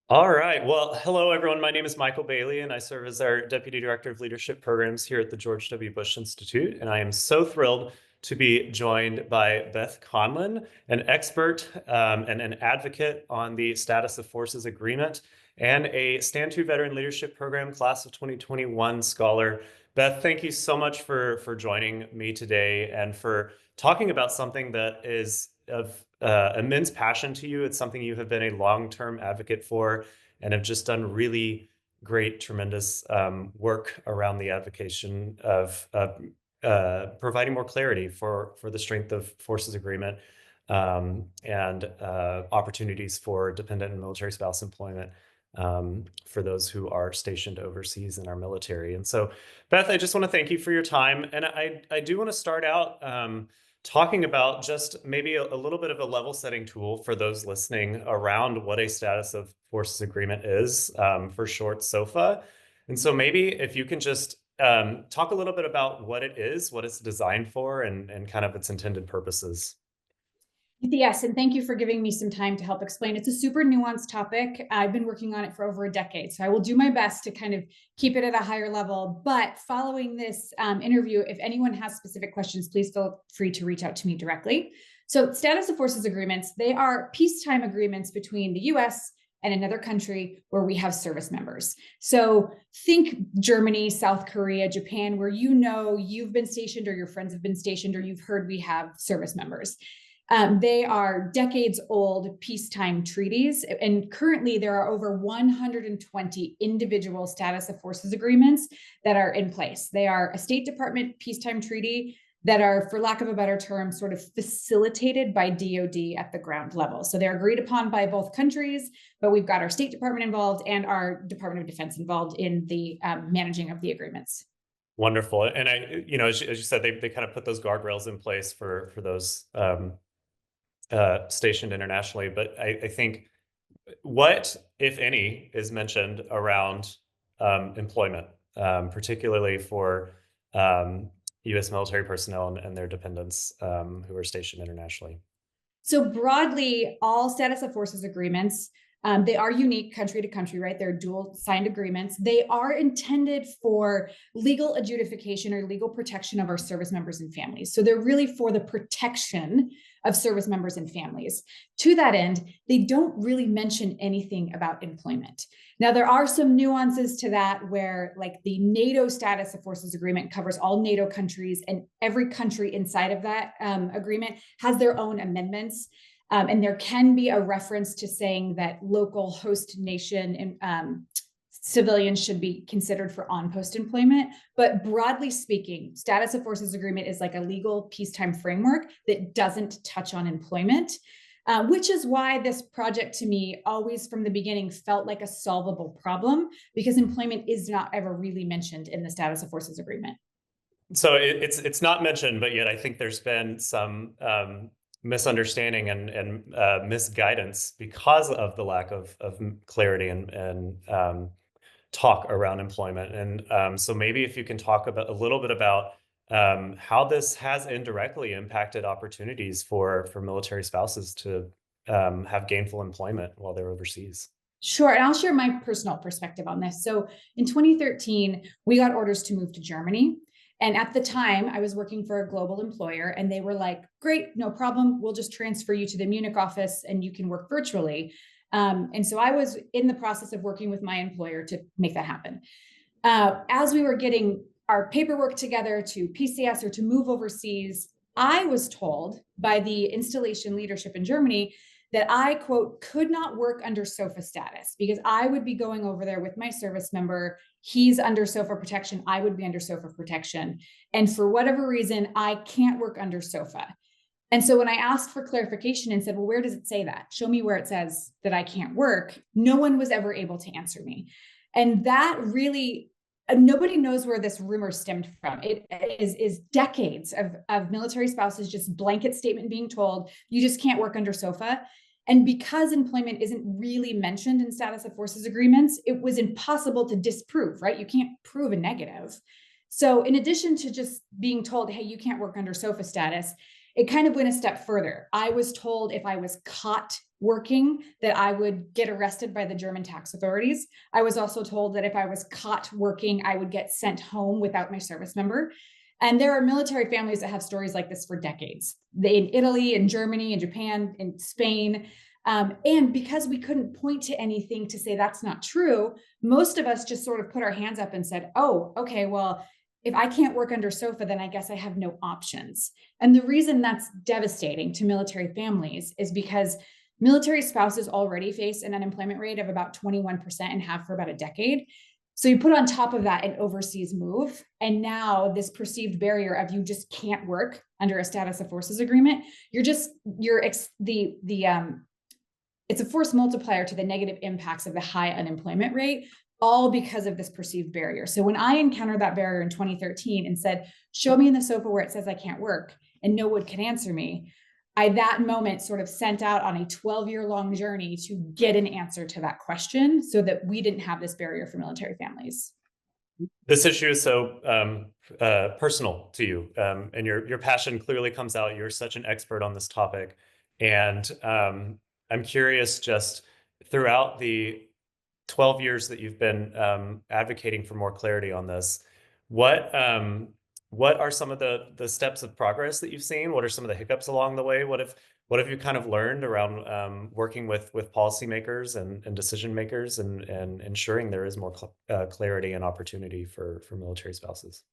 All right. Well, hello, everyone. My name is Michael Bailey, and I serve as our Deputy Director of Leadership Programs here at the George W. Bush Institute. And I am so thrilled to be joined by Beth Conlin, an expert and an advocate on the Status of Forces Agreement and a Stand To Veteran Leadership Program Class of 2021 scholar. Beth, thank you so much for joining me today and for talking about something that is of immense passion to you. It's something you have been a long-term advocate for and have just done really great, tremendous work around the advocacy of providing more clarity for the Strength of Forces Agreement and opportunities for dependent and military spouse employment for those who are stationed overseas in our military. And so, Beth, I just want to thank you for your time. And I do want to start out talking about just maybe a little bit of a level setting tool for those listening around what a status of forces agreement is, for short, SOFA. And so maybe if you can just talk a little bit about what it is, what it's designed for, and kind of its intended purposes. Yes, and thank you for giving me some time to help explain. It's a super nuanced topic. I've been working on it for over a decade, so I will do my best to kind of keep it at a higher level. But following this interview, if anyone has specific questions, please feel free to reach out to me directly. So, status of forces agreements, they are peacetime agreements between the US and another country where we have service members. So, think Germany, South Korea, Japan, where you've been stationed or your friends have been stationed or you've heard we have service members. They are decades old peacetime treaties, and currently there are over 120 individual status of forces agreements that are in place. They are a State Department peacetime treaty that are, for lack of a better term, sort of facilitated by DoD at the ground level. So they're agreed upon by both countries, but we've got our State Department involved and our Department of Defense involved in the managing of the agreements. Wonderful. And as you said, they kind of put those guardrails in place for those stationed internationally. But I think what, if any, is mentioned around employment, particularly for U.S. military personnel and their dependents who are stationed internationally? So broadly, all status of forces agreements, they are unique country to country, right? They're dual signed agreements. They are intended for legal adjudication or legal protection of our service members and families. So they're really for the protection of service members and families. To that end, they don't really mention anything about employment. Now, there are some nuances to that where, like, the NATO status of forces agreement covers all NATO countries, and every country inside of that agreement has their own amendments. And there can be a reference to saying that local host nation and civilians should be considered for on-post employment. But broadly speaking, status of forces agreement is like a legal peacetime framework that doesn't touch on employment, which is why this project to me always from the beginning felt like a solvable problem, because employment is not ever really mentioned in the status of forces agreement. So it's not mentioned, but yet I think there's been some misunderstanding and misguidance because of the lack of clarity and talk around employment. And so maybe if you can talk about a little bit about how this has indirectly impacted opportunities for military spouses to have gainful employment while they're overseas. Sure. And I'll share my personal perspective on this. So in 2013, we got orders to move to Germany. And at the time, I was working for a global employer, and they were like, great, no problem. We'll just transfer you to the Munich office and you can work virtually. And so I was in the process of working with my employer to make that happen. As we were getting our paperwork together to PCS or to move overseas, I was told by the installation leadership in Germany that I, quote, could not work under SOFA status because I would be going over there with my service member. He's under SOFA protection. I would be under SOFA protection. And for whatever reason, I can't work under SOFA. And so when I asked for clarification and said, well, where does it say that? Show me where it says that I can't work. No one was ever able to answer me. And that really, nobody knows where this rumor stemmed from. It is decades of military spouses just blanket statement being told, you just can't work under SOFA. And because employment isn't really mentioned in status of forces agreements, it was impossible to disprove, right? You can't prove a negative. So in addition to just being told, hey, you can't work under SOFA status, it kind of went a step further. I was told if I was caught working, that I would get arrested by the German tax authorities. I was also told that if I was caught working, I would get sent home without my service number. And there are military families that have stories like this for decades. In Italy, in Germany, in Japan, in Spain. And because we couldn't point to anything to say that's not true, most of us just sort of put our hands up and said, oh, okay, well, if I can't work under SOFA, then I guess I have no options. And the reason that's devastating to military families is because military spouses already face an unemployment rate of about 21% and have for about a decade. So you put on top of that an overseas move, and now this perceived barrier of you just can't work under a status of forces agreement. It's a force multiplier to the negative impacts of the high unemployment rate, all because of this perceived barrier. So when I encountered that barrier in 2013 and said, show me in the SOFA where it says I can't work, and no one can answer me, I, that moment, sort of sent out on a 12-year-long journey to get an answer to that question so that we didn't have this barrier for military families. This issue is so personal to you, and your passion clearly comes out. You're such an expert on this topic, and I'm curious, just throughout the 12 years that you've been advocating for more clarity on this, what are some of the steps of progress that you've seen? What are some of the hiccups along the way? What have you kind of learned around working with policymakers and decision makers and ensuring there is more clarity and opportunity for military spouses?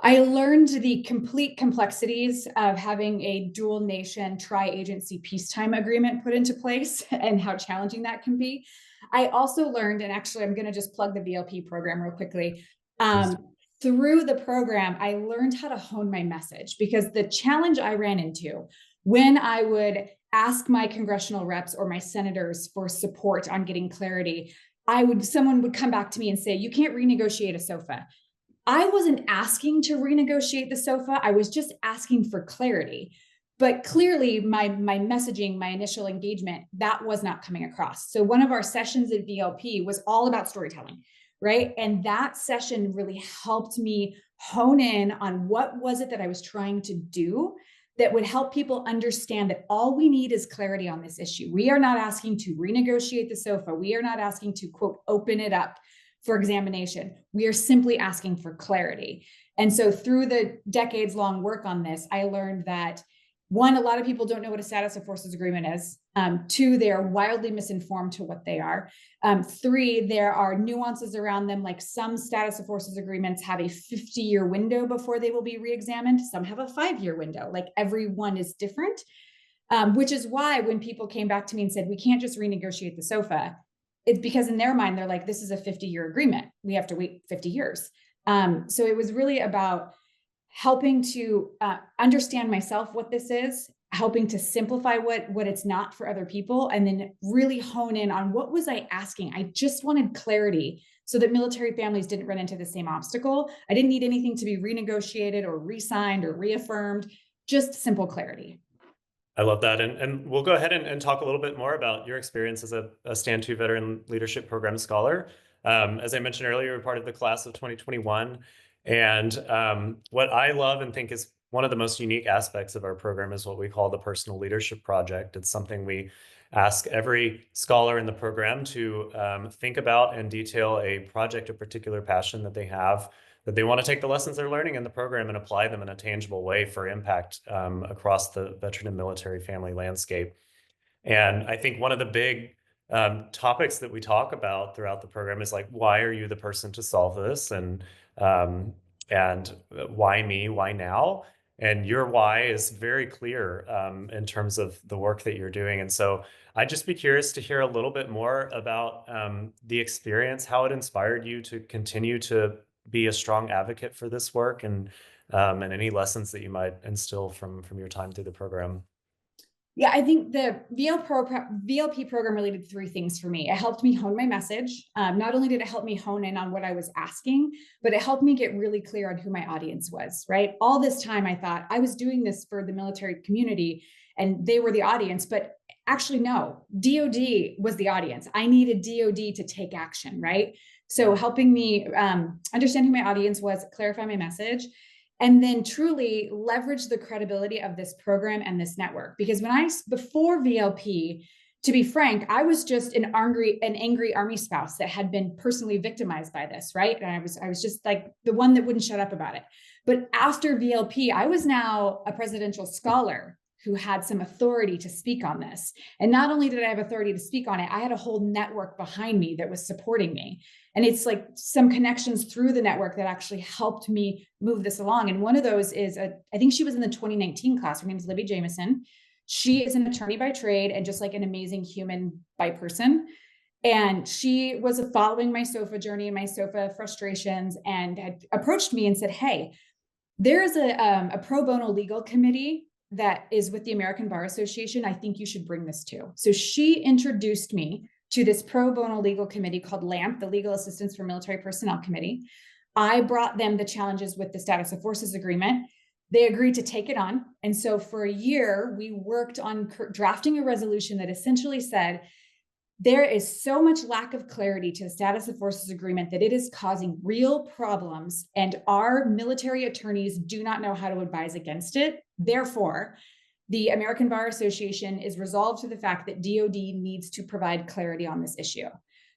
I learned the complete complexities of having a dual nation tri-agency peacetime agreement put into place and how challenging that can be. I also learned, and actually I'm going to just plug the VLP program real quickly. Through the program, I learned how to hone my message, because the challenge I ran into when I would ask my congressional reps or my senators for support on getting clarity, someone would come back to me and say, you can't renegotiate a SOFA. I wasn't asking to renegotiate the SOFA. I was just asking for clarity. But clearly my messaging, my initial engagement, that was not coming across. So one of our sessions at VLP was all about storytelling, right? And that session really helped me hone in on what was it that I was trying to do that would help people understand that all we need is clarity on this issue. We are not asking to renegotiate the SOFA. We are not asking to, quote, open it up for examination. We are simply asking for clarity. And so through the decades long work on this, I learned that, one, a lot of people don't know what a status of forces agreement is. Two, they are wildly misinformed to what they are. Three, there are nuances around them, like some status of forces agreements have a 50-year window before they will be reexamined. Some have a 5-year window. Like, every one is different, which is why when people came back to me and said, we can't just renegotiate the SOFA, it's because in their mind, they're like, this is a 50-year agreement. We have to wait 50 years. So it was really about helping to understand myself what this is, helping to simplify what it's not for other people, and then really hone in on what was I asking. I just wanted clarity so that military families didn't run into the same obstacle. I didn't need anything to be renegotiated or re-signed or reaffirmed, just simple clarity. I love that. And we'll go ahead and talk a little bit more about your experience as a Stand 2 Veteran Leadership Program Scholar. As I mentioned earlier, you're part of the class of 2021. And what I love and think is one of the most unique aspects of our program is what we call the Personal Leadership Project. It's something we ask every scholar in the program to think about and detail a project of particular passion that they have, that they want to take the lessons they're learning in the program and apply them in a tangible way for impact across the veteran and military family landscape. And I think one of the big topics that we talk about throughout the program is like, why are you the person to solve this? And why me? Why now? And your why is very clear in terms of the work that you're doing. And so I'd just be curious to hear a little bit more about the experience, how it inspired you to continue to be a strong advocate for this work, and any lessons that you might instill from your time through the program. Yeah, I think the VLP program really did three things for me. It helped me hone my message. Not only did it help me hone in on what I was asking, but it helped me get really clear on who my audience was, right? All this time I thought I was doing this for the military community and they were the audience, but actually no, DOD was the audience. I needed DOD to take action, right? So helping me understand who my audience was, clarify my message, and then truly leverage the credibility of this program and this network. Because before VLP, to be frank, I was just an angry army spouse that had been personally victimized by this, right? And I was just like the one that wouldn't shut up about it. But after VLP, I was now a presidential scholar who had some authority to speak on this. And not only did I have authority to speak on it, I had a whole network behind me that was supporting me. And it's like some connections through the network that actually helped me move this along. And one of those is, I think she was in the 2019 class. Her name is Libby Jameson. She is an attorney by trade and just like an amazing human by person. And she was following my SOFA journey and my SOFA frustrations and had approached me and said, hey, there is a pro bono legal committee that is with the American Bar Association. I think you should bring this to. So she introduced me to this pro bono legal committee called LAMP, the Legal Assistance for Military Personnel Committee. I brought them the challenges with the Status of Forces Agreement. They agreed to take it on. And so for a year, we worked on drafting a resolution that essentially said, there is so much lack of clarity to the Status of Forces Agreement that it is causing real problems, and our military attorneys do not know how to advise against it. Therefore, the American Bar Association is resolved to the fact that DoD needs to provide clarity on this issue.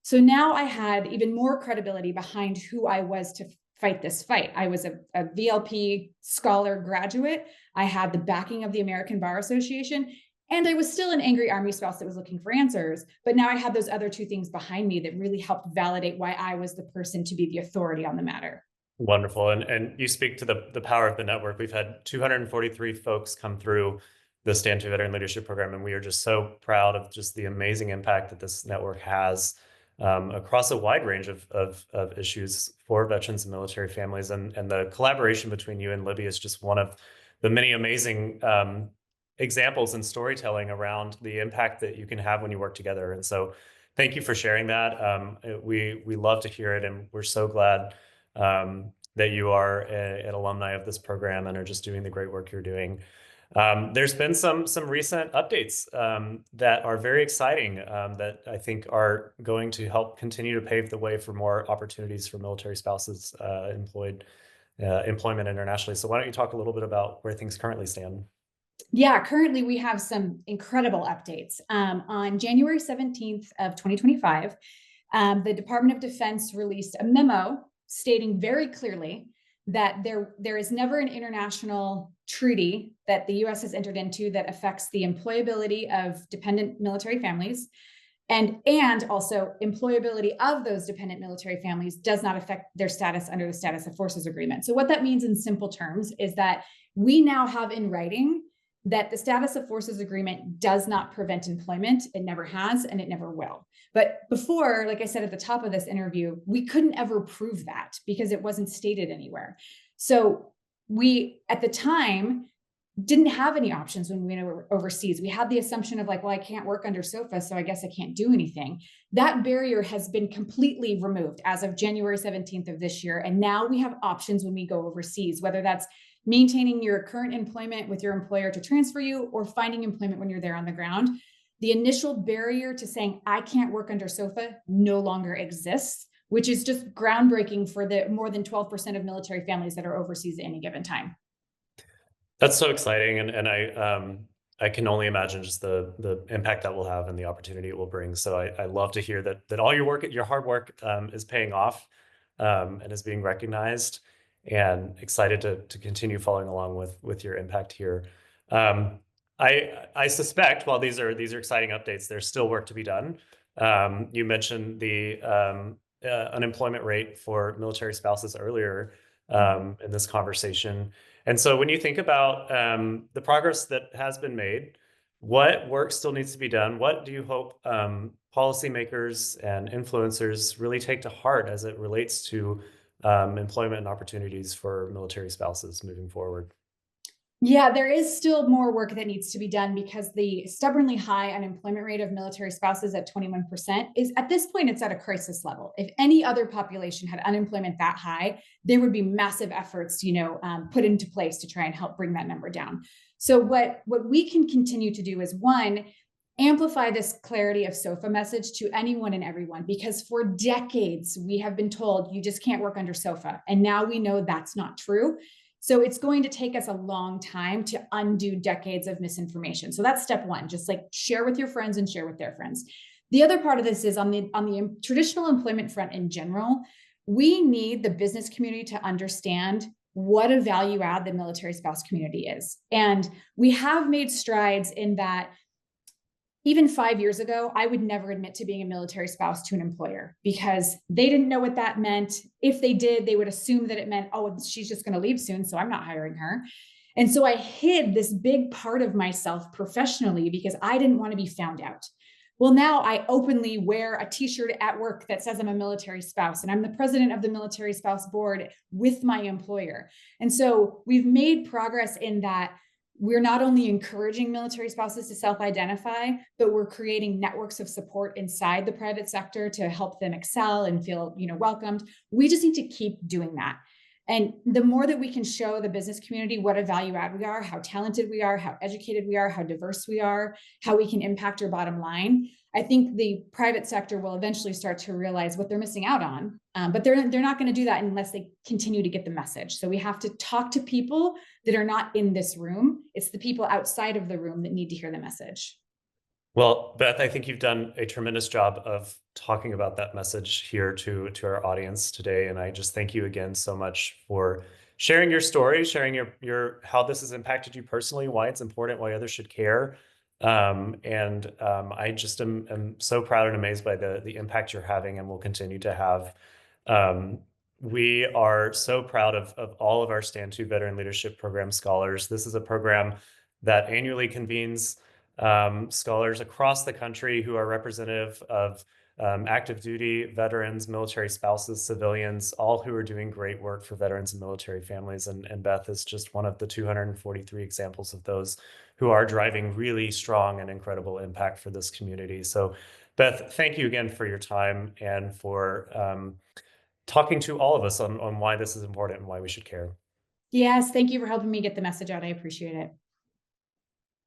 So now I had even more credibility behind who I was to fight this fight. I was a VLP scholar graduate. I had the backing of the American Bar Association. And I was still an angry Army spouse that was looking for answers. But now I had those other two things behind me that really helped validate why I was the person to be the authority on the matter. Wonderful. And you speak to the power of the network. We've had 243 folks come through the Stand to Veteran Leadership Program, and we are just so proud of just the amazing impact that this network has across a wide range of issues for veterans and military families. And the collaboration between you and Libby is just one of the many amazing examples and storytelling around the impact that you can have when you work together. And so thank you for sharing that. We love to hear it, and we're so glad that you are an alumni of this program and are just doing the great work you're doing. There's been some recent updates that are very exciting that I think are going to help continue to pave the way for more opportunities for military spouses employment internationally. So why don't you talk a little bit about where things currently stand? Yeah, currently we have some incredible updates. On January 17th of 2025, the Department of Defense released a memo stating very clearly that there is never an international treaty that the US has entered into that affects the employability of dependent military families. And also employability of those dependent military families does not affect their status under the Status of Forces Agreement. So what that means in simple terms is that we now have in writing that the Status of Forces Agreement does not prevent employment. It never has, and it never will. But before, like I said at the top of this interview, we couldn't ever prove that because it wasn't stated anywhere. So we, at the time, didn't have any options when we went overseas. We had the assumption of like, well, I can't work under SOFA, so I guess I can't do anything. That barrier has been completely removed as of January 17th of this year. And now we have options when we go overseas, whether that's maintaining your current employment with your employer to transfer you or finding employment when you're there on the ground. The initial barrier to saying, I can't work under SOFA no longer exists, which is just groundbreaking for the more than 12% of military families that are overseas at any given time. That's so exciting, and I can only imagine just the impact that will have and the opportunity it will bring. So I love to hear that all your hard work is paying off and is being recognized, and excited to continue following along with your impact here. I suspect while these are exciting updates, there's still work to be done. You mentioned the unemployment rate for military spouses earlier in this conversation. And so when you think about the progress that has been made, what work still needs to be done? What do you hope policymakers and influencers really take to heart as it relates to employment and opportunities for military spouses moving forward? Yeah, there is still more work that needs to be done because the stubbornly high unemployment rate of military spouses at 21% is, at this point, it's at a crisis level. If any other population had unemployment that high, there would be massive efforts, put into place to try and help bring that number down. So what we can continue to do is, one, amplify this clarity of SOFA message to anyone and everyone, because for decades we have been told you just can't work under SOFA. And now we know that's not true. So it's going to take us a long time to undo decades of misinformation. So that's step one, just like share with your friends and share with their friends. The other part of this is on the traditional employment front in general, we need the business community to understand what a value add the military spouse community is. And we have made strides in that. Even 5 years ago, I would never admit to being a military spouse to an employer because they didn't know what that meant. If they did, they would assume that it meant, oh, she's just going to leave soon, so I'm not hiring her. And so I hid this big part of myself professionally because I didn't want to be found out. Well, now I openly wear a t-shirt at work that says I'm a military spouse, and I'm the president of the military spouse board with my employer. And so we've made progress in that we're not only encouraging military spouses to self-identify, but we're creating networks of support inside the private sector to help them excel and feel, welcomed. We just need to keep doing that. And the more that we can show the business community what a value add we are, how talented we are, how educated we are, how diverse we are, how we can impact our bottom line, I think the private sector will eventually start to realize what they're missing out on. But they're not going to do that unless they continue to get the message. So we have to talk to people that are not in this room. It's the people outside of the room that need to hear the message. Well, Beth, I think you've done a tremendous job of talking about that message here to our audience today. And I just thank you again so much for sharing your story, sharing your how this has impacted you personally, why it's important, why others should care. I just am so proud and amazed by the impact you're having and will continue to have. Um, we are so proud of all of our Stand To Veteran Leadership Program scholars. This is a program that annually convenes scholars across the country who are representative of active duty veterans, military spouses, civilians, all who are doing great work for veterans and military families. And Beth is just one of the 243 examples of those who are driving really strong and incredible impact for this community. So, Beth, thank you again for your time and for talking to all of us on why this is important and why we should care. Yes, thank you for helping me get the message out. I appreciate it.